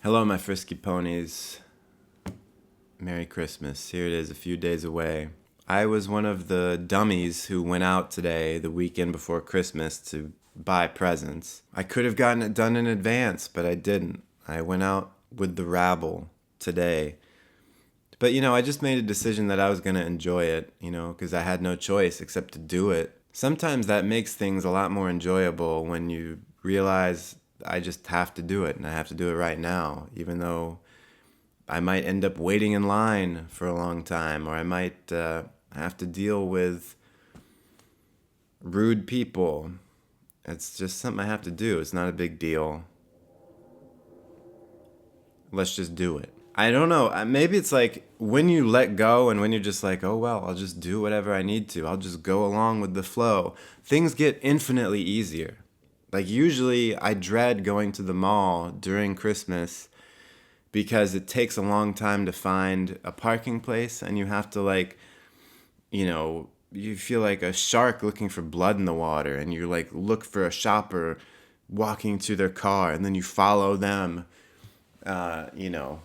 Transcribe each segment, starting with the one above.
Hello, my frisky ponies. Merry Christmas. Here it is, a few days away. I was one of the dummies who went out today, the weekend before Christmas, to buy presents. I could have gotten it done in advance, but I didn't. I went out with the rabble today. But, I just made a decision that I was going to enjoy it, because I had no choice except to do it. Sometimes that makes things a lot more enjoyable when you realize I just have to do it and I have to do it right now, even though I might end up waiting in line for a long time, or I might have to deal with rude people. It's just something I have to do. It's not a big deal. Let's just do it. I don't know. Maybe it's like when you let go and when you're just like, oh, well, I'll just do whatever I need to. I'll just go along with the flow. Things get infinitely easier. Like, usually I dread going to the mall during Christmas because it takes a long time to find a parking place, and you have to, like, you feel like a shark looking for blood in the water, and you like look for a shopper walking to their car, and then you follow them, you know,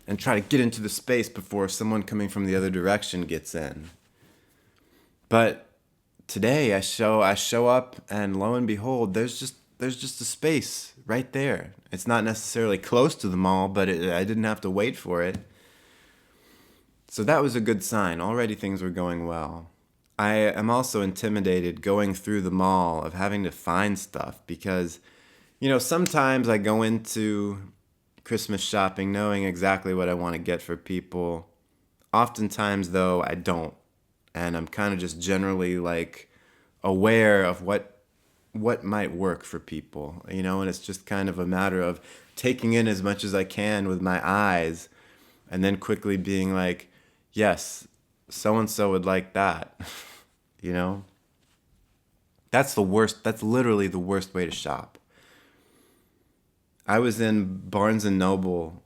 and try to get into the space before someone coming from the other direction gets in. But today I show up, and lo and behold, there's just a space right there. It's not necessarily close to the mall, but I didn't have to wait for it. So that was a good sign. Already things were going well. I am also intimidated going through the mall of having to find stuff because, sometimes I go into Christmas shopping knowing exactly what I want to get for people. Oftentimes, though, I don't. And I'm kind of just generally like aware of what might work for people, and it's just kind of a matter of taking in as much as I can with my eyes and then quickly being like, yes, so and so would like that. you know? That's the worst. That's literally the worst way to shop. I was in Barnes and Noble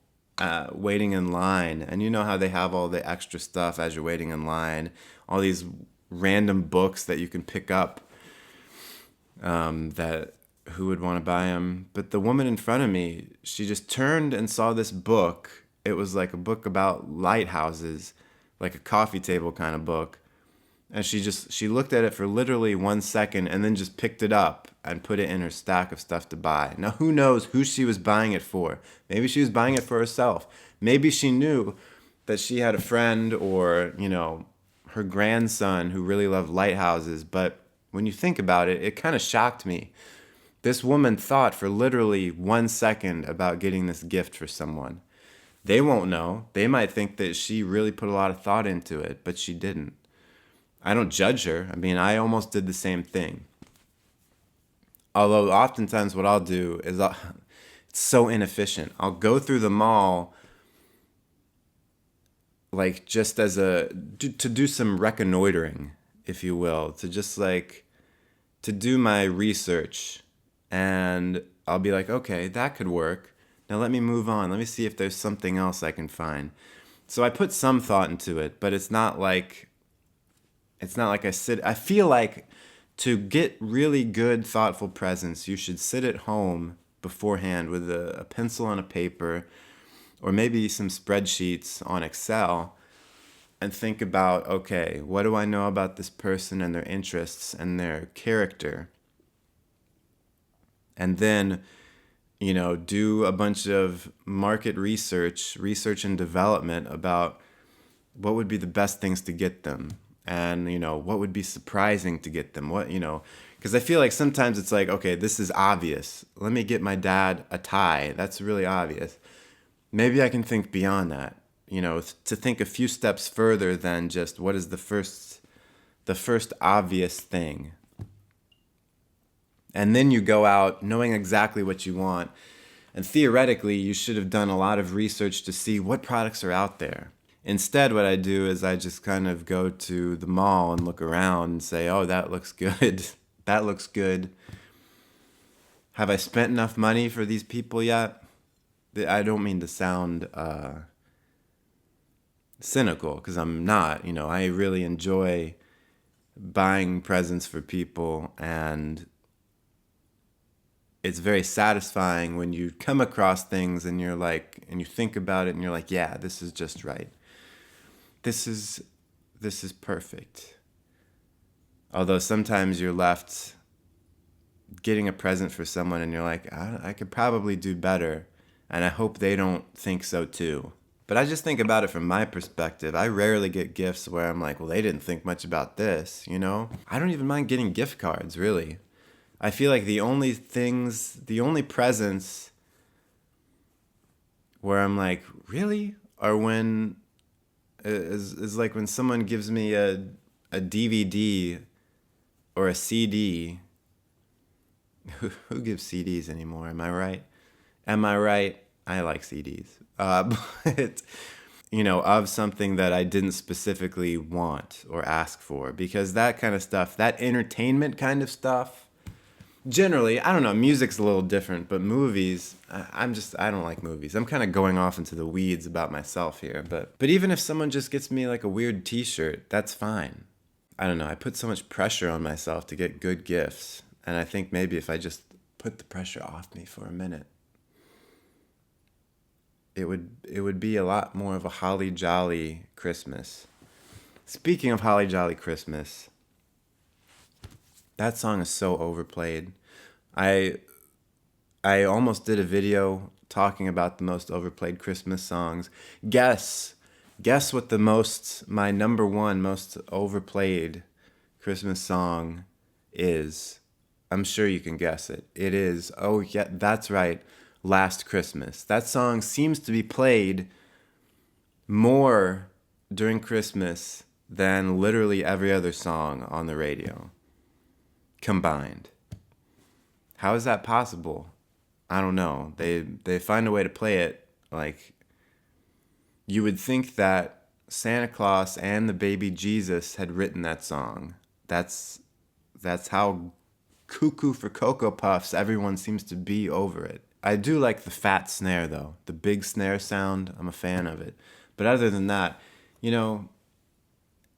waiting in line, and you know how they have all the extra stuff as you're waiting in line, all these random books that you can pick up that who would want to buy them. But the woman in front of me, she just turned and saw this book. It was like a book about lighthouses, like a coffee table kind of book. And she looked at it for literally 1 second and then just picked it up and put it in her stack of stuff to buy. Now, who knows who she was buying it for? Maybe she was buying it for herself. Maybe she knew that she had a friend or, her grandson who really loved lighthouses. But when you think about it, it kind of shocked me. This woman thought for literally 1 second about getting this gift for someone. They won't know. They might think that she really put a lot of thought into it, but she didn't. I don't judge her. I mean, I almost did the same thing. Although oftentimes what I'll do is it's so inefficient. I'll go through the mall like just to do some reconnoitering, if you will, to just like to do my research, and I'll be like, okay, that could work. Now let me move on. Let me see if there's something else I can find. So I put some thought into it, but it's not like I feel like to get really good, thoughtful presents, you should sit at home beforehand with a pencil and a paper, or maybe some spreadsheets on Excel, and think about, okay, what do I know about this person and their interests and their character? And then, do a bunch of market research and development about what would be the best things to get them, and what would be surprising to get them, because I feel like sometimes it's like, okay, this is obvious, let me get my dad a tie, that's really obvious. Maybe I can think beyond that, to think a few steps further than just what is the first obvious thing. And then you go out knowing exactly what you want, and theoretically you should have done a lot of research to see what products are out there. Instead, what I do is I just kind of go to the mall and look around and say, oh, that looks good. That looks good. Have I spent enough money for these people yet? I don't mean to sound cynical, because I'm not. I really enjoy buying presents for people and it's very satisfying when you come across things and you're like, and you think about it and you're like, yeah, this is just right. This is perfect. Although sometimes you're left getting a present for someone and you're like, I could probably do better. And I hope they don't think so too. But I just think about it from my perspective. I rarely get gifts where I'm like, well, they didn't think much about this, you know? I don't even mind getting gift cards, really. I feel like the only presents where I'm like, really? Are when, is like when someone gives me a DVD or a CD. Who gives CDs anymore? Am I right? Am I right? I like CDs. But, of something that I didn't specifically want or ask for. Because that kind of stuff, that entertainment kind of stuff, generally, I don't know, music's a little different, but movies, I don't like movies. I'm kind of going off into the weeds about myself here. But even if someone just gets me like a weird t-shirt, that's fine. I don't know, I put so much pressure on myself to get good gifts. And I think maybe if I just put the pressure off me for a minute, it would be a lot more of a holly jolly Christmas. Speaking of holly jolly Christmas, that song is so overplayed. I I almost did a video talking about the most overplayed Christmas songs. Guess what my number one most overplayed Christmas song is. I'm sure you can guess it. It is, oh yeah, that's right, Last Christmas. That song seems to be played more during Christmas than literally every other song on the radio combined. How is that possible? I don't know. They find a way to play it like you would think that Santa Claus and the baby Jesus had written that song. That's how cuckoo for Cocoa Puffs everyone seems to be over it. I do like the fat snare though. The big snare sound, I'm a fan of it. But other than that, you know,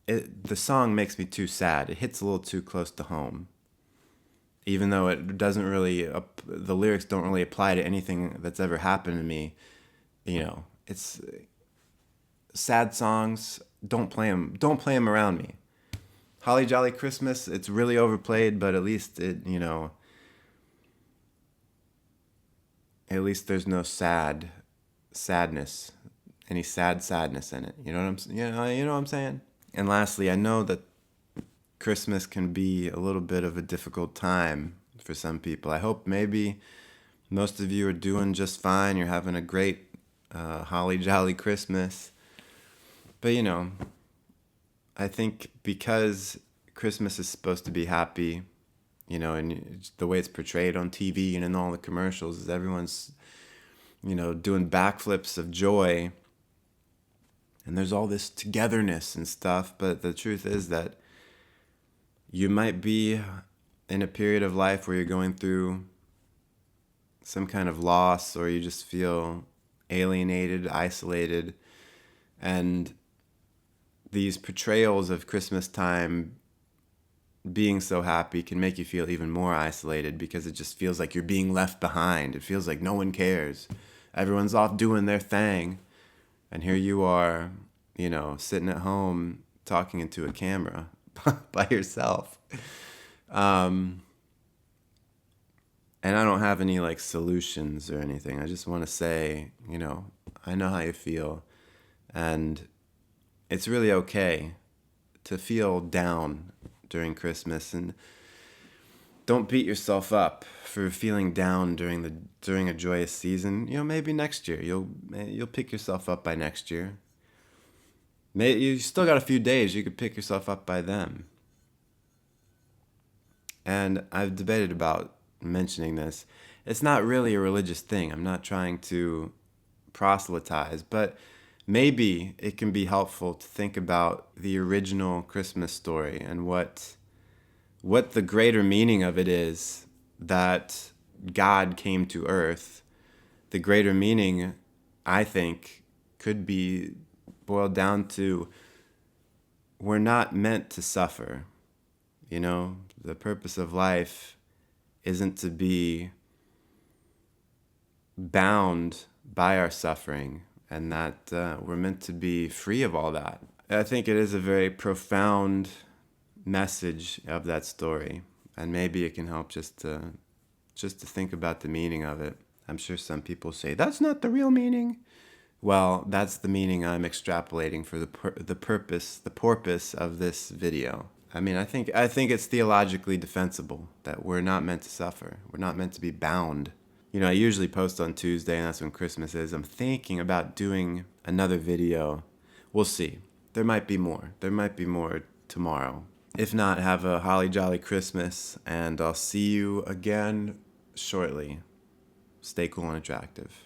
the song makes me too sad. It hits a little too close to home. Even though it doesn't really, the lyrics don't really apply to anything that's ever happened to me. You know, it's sad songs. Don't play them. Don't play them around me. Holly Jolly Christmas. It's really overplayed, but at least at least there's no sadness, any sadness in it. You know what you know what I'm saying? And lastly, I know that Christmas can be a little bit of a difficult time for some people. I hope maybe most of you are doing just fine. You're having a great holly jolly Christmas. But you know, I think because Christmas is supposed to be happy, you know, and the way it's portrayed on TV and in all the commercials is everyone's, you know, doing backflips of joy. And there's all this togetherness and stuff. But the truth is that you might be in a period of life where you're going through some kind of loss, or you just feel alienated, isolated. And these portrayals of Christmas time being so happy can make you feel even more isolated, because it just feels like you're being left behind. It feels like no one cares. Everyone's off doing their thing. And here you are, you know, sitting at home talking into a camera by yourself. And I don't have any like solutions or anything. I just want to say, you know, I know how you feel. And it's really okay to feel down during Christmas, and don't beat yourself up for feeling down during a joyous season. You know, maybe next year you'll pick yourself up by next year. Maybe you still got a few days. You could pick yourself up by then. And I've debated about mentioning this. It's not really a religious thing. I'm not trying to proselytize, but maybe it can be helpful to think about the original Christmas story and what the greater meaning of it is, that God came to earth. The greater meaning, I think, could be boiled down to we're not meant to suffer. You know, the purpose of life isn't to be bound by our suffering, and that we're meant to be free of all that. I think it is a very profound message of that story, and maybe it can help just to think about the meaning of it. I'm sure some people say that's not the real meaning. Well, that's the meaning I'm extrapolating for the porpoise of this video. I mean, I think it's theologically defensible that we're not meant to suffer. We're not meant to be bound. I usually post on Tuesday, and that's when Christmas is. I'm thinking about doing another video. We'll see. There might be more. There might be more tomorrow. If not, have a holly jolly Christmas, and I'll see you again shortly. Stay cool and attractive.